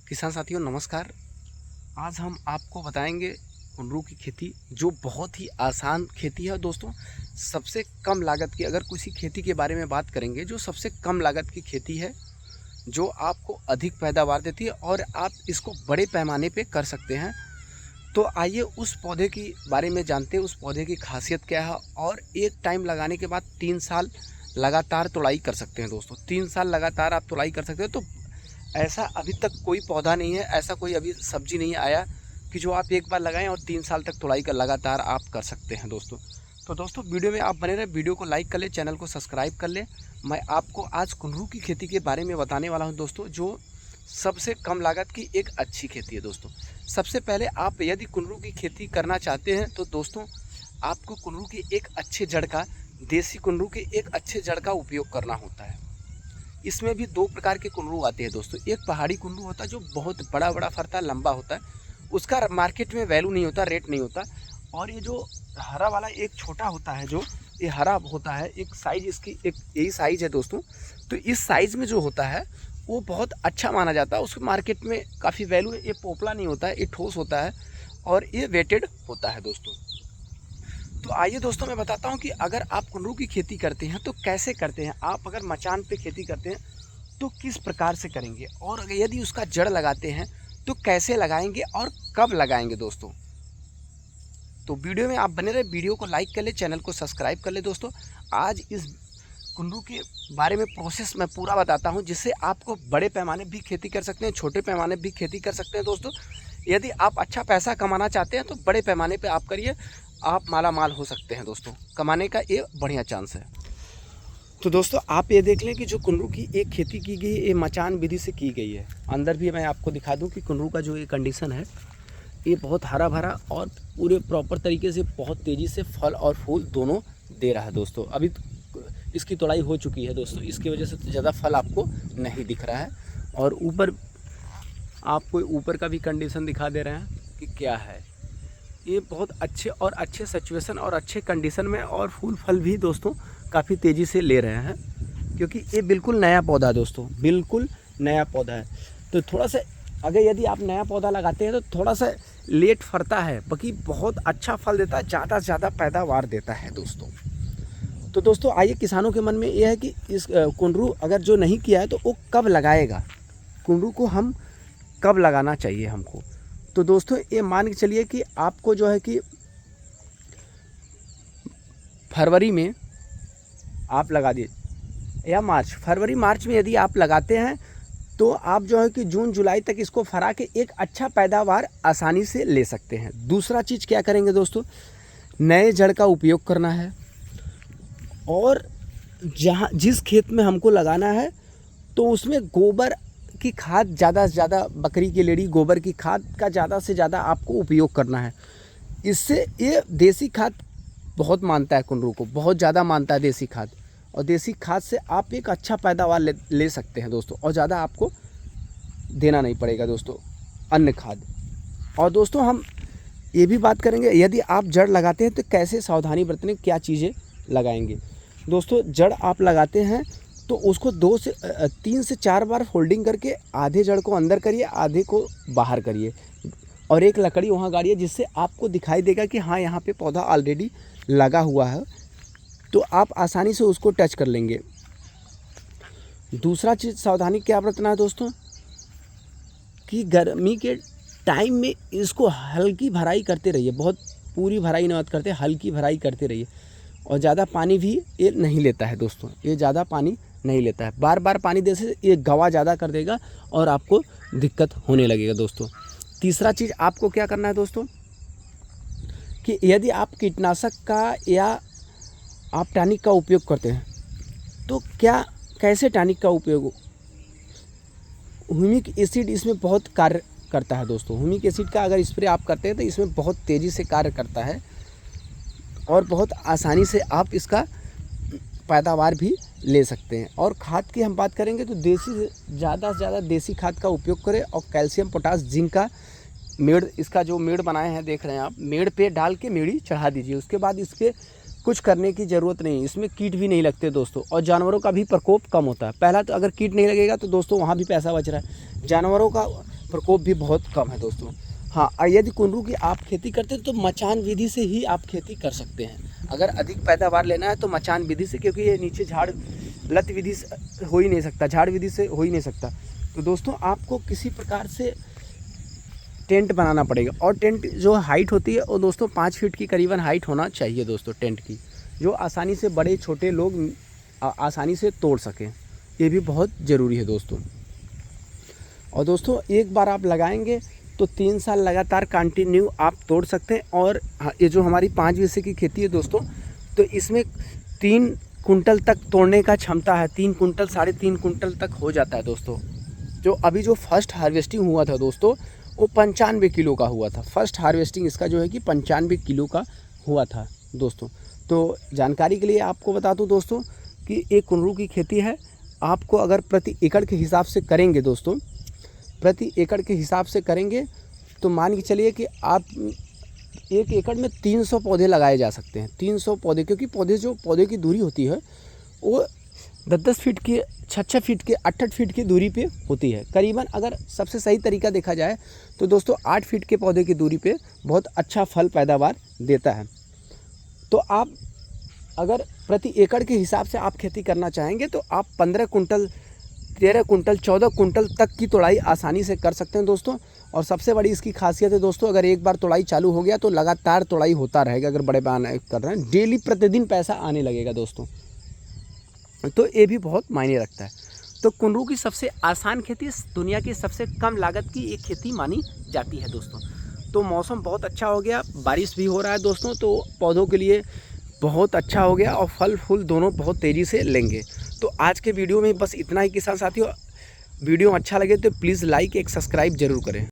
किसान साथियों नमस्कार। आज हम आपको बताएंगे कुंदरू की खेती, जो बहुत ही आसान खेती है दोस्तों। सबसे कम लागत की, अगर किसी खेती के बारे में बात करेंगे, जो सबसे कम लागत की खेती है, जो आपको अधिक पैदावार देती है और आप इसको बड़े पैमाने पे कर सकते हैं। तो आइए उस पौधे की बारे में जानते हैं, उस पौधे की खासियत क्या है। और एक टाइम लगाने के बाद 3 साल लगातार तुड़ाई कर सकते हैं दोस्तों। 3 साल लगातार आप तुड़ाई कर सकते हैं। तो ऐसा अभी तक कोई पौधा नहीं है, ऐसा कोई अभी सब्जी नहीं आया कि जो आप एक बार लगाएं और 3 साल तक तुड़ाई कर लगातार आप कर सकते हैं दोस्तों। तो दोस्तों वीडियो में आप बने रहे, वीडियो को लाइक कर ले, चैनल को सब्सक्राइब कर ले। मैं आपको आज कुंदरू की खेती के बारे में बताने वाला हूं दोस्तों, जो सबसे कम लागत की एक अच्छी खेती है दोस्तों। सबसे पहले आप यदि कुंदरू की खेती करना चाहते हैं तो दोस्तों आपको कुंदरू की एक अच्छे जड़ का, देसी कुंदरू के एक अच्छे जड़ का उपयोग करना होता है। इसमें भी 2 प्रकार के कुंदरू आते हैं दोस्तों। एक पहाड़ी कुंदरू होता है जो बहुत बड़ा बड़ा फरता लंबा होता है, उसका मार्केट में वैल्यू नहीं होता, रेट नहीं होता। और ये जो हरा वाला एक छोटा होता है, जो ये हरा होता है, एक साइज इसकी एक यही साइज है दोस्तों। तो इस साइज़ में जो होता है वो बहुत अच्छा माना जाता है, उसको मार्केट में काफ़ी वैल्यू है। ये पोपला नहीं होता है, ये ठोस होता है और ये वेटेड होता है दोस्तों। तो आइए दोस्तों मैं बताता हूँ कि अगर आप कुंदरू की खेती करते हैं तो कैसे करते हैं। आप अगर मचान पे खेती करते हैं तो किस प्रकार से करेंगे, और यदि उसका जड़ लगाते हैं तो कैसे लगाएंगे और कब लगाएंगे दोस्तों। तो वीडियो में आप बने रहे, वीडियो को लाइक कर ले, चैनल को सब्सक्राइब कर ले दोस्तों। आज इस कुंदरू के बारे में प्रोसेस मैं पूरा बताता हूं, जिससे आपको बड़े पैमाने भी खेती कर सकते हैं, छोटे पैमाने भी खेती कर सकते हैं दोस्तों। यदि आप अच्छा पैसा कमाना चाहते हैं तो बड़े पैमाने पे आप करिए, आप माला माल हो सकते हैं दोस्तों। कमाने का ये बढ़िया चांस है। तो दोस्तों आप ये देख लें कि जो कुंदरू की एक खेती की गई, ये मचान विधि से की गई है। अंदर भी मैं आपको दिखा दूं कि कुंदरू का जो ये कंडीशन है, ये बहुत हरा भरा और पूरे प्रॉपर तरीके से बहुत तेज़ी से फल और फूल दोनों दे रहा है दोस्तों। अभी इसकी तोड़ाई हो चुकी है दोस्तों, इसकी वजह से ज़्यादा फल आपको नहीं दिख रहा है। और ऊपर आपको ऊपर का भी कंडीशन दिखा दे रहे हैं कि क्या है। ये बहुत अच्छे सिचुएशन और अच्छे कंडीशन में, और फूल फल भी दोस्तों काफ़ी तेज़ी से ले रहे हैं, क्योंकि ये बिल्कुल नया पौधा है दोस्तों, बिल्कुल नया पौधा है। तो थोड़ा सा अगर यदि आप नया पौधा लगाते हैं तो थोड़ा सा लेट फरता है, बाकी बहुत अच्छा फल देता है, ज़्यादा से ज़्यादा पैदावार देता है दोस्तों। तो दोस्तों आइए, किसानों के मन में ये है कि इस कुंदरू अगर जो नहीं किया है तो वो कब लगाएगा, कुंदरू को हम कब लगाना चाहिए हमको। तो दोस्तों ये मान के चलिए कि आपको जो है कि फरवरी में आप लगा दिए, या फरवरी मार्च में यदि आप लगाते हैं तो आप जो है कि जून जुलाई तक इसको फरा के एक अच्छा पैदावार आसानी से ले सकते हैं। दूसरा चीज़ क्या करेंगे दोस्तों, नए जड़ का उपयोग करना है। और जिस खेत में हमको लगाना है तो उसमें गोबर की खाद ज़्यादा से ज़्यादा, बकरी की लेड़ी गोबर की खाद का ज़्यादा से ज़्यादा आपको उपयोग करना है। इससे ये देसी खाद बहुत मानता है कुंदरू को, बहुत ज़्यादा मानता है देसी खाद। और देसी खाद से आप एक अच्छा पैदावार ले सकते हैं दोस्तों, और ज़्यादा आपको देना नहीं पड़ेगा दोस्तों अन्य खाद। और दोस्तों हम ये भी बात करेंगे, यदि आप जड़ लगाते हैं तो कैसे सावधानी बरतने, क्या चीज़ें लगाएंगे दोस्तों। जड़ आप लगाते हैं तो उसको 3 से 4 बार फोल्डिंग करके आधे जड़ को अंदर करिए, आधे को बाहर करिए, और एक लकड़ी वहाँ गाड़िए, जिससे आपको दिखाई देगा कि हाँ यहाँ पे पौधा ऑलरेडी लगा हुआ है, तो आप आसानी से उसको टच कर लेंगे। दूसरा चीज़ सावधानी क्या बरतना है दोस्तों, कि गर्मी के टाइम में इसको हल्की भराई करते रहिए, बहुत पूरी भराई न करते, हल्की भराई करते रहिए। और ज़्यादा पानी भी ये नहीं लेता है दोस्तों, ये ज़्यादा पानी नहीं लेता है। बार बार पानी देने से ये गवा ज़्यादा कर देगा और आपको दिक्कत होने लगेगा दोस्तों। तीसरा चीज़ आपको क्या करना है दोस्तों, कि यदि आप कीटनाशक का या आप टॉनिक का उपयोग करते हैं तो कैसे टॉनिक का उपयोग, ह्यूमिक एसिड इसमें बहुत कार्य करता है दोस्तों। ह्यूमिक एसिड का अगर स्प्रे आप करते हैं तो इसमें बहुत तेज़ी से कार्य करता है, और बहुत आसानी से आप इसका पैदावार भी ले सकते हैं। और खाद की हम बात करेंगे तो ज़्यादा से ज़्यादा देसी खाद का उपयोग करें, और कैल्शियम पोटास जिंक का मेड़, इसका जो मेड़ बनाए हैं देख रहे हैं आप, मेड़ पे डाल के मेड़ी चढ़ा दीजिए। उसके बाद इसके कुछ करने की ज़रूरत नहीं, इसमें कीट भी नहीं लगते दोस्तों, और जानवरों का भी प्रकोप कम होता है। पहला तो अगर कीट नहीं लगेगा तो दोस्तों वहाँ भी पैसा बच रहा है। जानवरों का प्रकोप भी बहुत कम है दोस्तों। हाँ, और यदि कुंदरू की आप खेती करते हैं तो मचान विधि से ही आप खेती कर सकते हैं। अगर अधिक पैदावार लेना है तो मचान विधि से, क्योंकि ये नीचे झाड़ लत विधि से हो ही नहीं सकता, झाड़ विधि से हो ही नहीं सकता। तो दोस्तों आपको किसी प्रकार से टेंट बनाना पड़ेगा, और टेंट जो हाइट होती है वो दोस्तों 5 फीट की करीबन हाइट होना चाहिए दोस्तों टेंट की, जो आसानी से बड़े छोटे लोग आसानी से तोड़ सकें। ये भी बहुत ज़रूरी है दोस्तों। और दोस्तों एक बार आप लगाएंगे तो 3 साल लगातार कंटिन्यू आप तोड़ सकते हैं। और ये जो हमारी 5 बीघे की खेती है दोस्तों, तो इसमें 3 कुंटल तक तोड़ने का क्षमता है। 3 कुंटल 3.5 कुंटल तक हो जाता है दोस्तों। जो अभी जो फर्स्ट हार्वेस्टिंग हुआ था दोस्तों, वो 95 किलो का हुआ था। फर्स्ट हार्वेस्टिंग इसका जो है कि 95 किलो का हुआ था दोस्तों। तो जानकारी के लिए आपको बता दूं दोस्तों कि एक कुंदरू की खेती है, आपको अगर प्रति एकड़ के हिसाब से करेंगे दोस्तों, प्रति एकड़ के हिसाब से करेंगे तो मान के चलिए कि आप 1 एकड़ में 300 पौधे लगाए जा सकते हैं। 300 पौधे, क्योंकि पौधे की दूरी होती है वो 10-10 फीट की, 6-6 फीट के, 8-8 फीट की दूरी पे होती है करीबन। अगर सबसे सही तरीका देखा जाए तो दोस्तों 8 फीट के पौधे की दूरी पे बहुत अच्छा फल पैदावार देता है। तो आप अगर प्रति एकड़ के हिसाब से आप खेती करना चाहेंगे तो आप 15 कुंटल, 13 कुंटल, 14 कुंटल तक की तोड़ाई आसानी से कर सकते हैं दोस्तों। और सबसे बड़ी इसकी खासियत है दोस्तों, अगर एक बार तोड़ाई चालू हो गया तो लगातार तोड़ाई होता रहेगा। अगर बड़े पैमाने कर रहे हैं, डेली प्रतिदिन पैसा आने लगेगा दोस्तों, तो ये भी बहुत मायने रखता है। तो कुंदरू की सबसे आसान खेती, दुनिया की सबसे कम लागत की एक खेती मानी जाती है दोस्तों। तो मौसम बहुत अच्छा हो गया, बारिश भी हो रहा है दोस्तों, तो पौधों के लिए बहुत अच्छा हो गया और फल फूल दोनों बहुत तेज़ी से लेंगे। तो आज के वीडियो में बस इतना ही किसान साथियों। वीडियो अच्छा लगे तो प्लीज़ लाइक, एक सब्सक्राइब जरूर करें।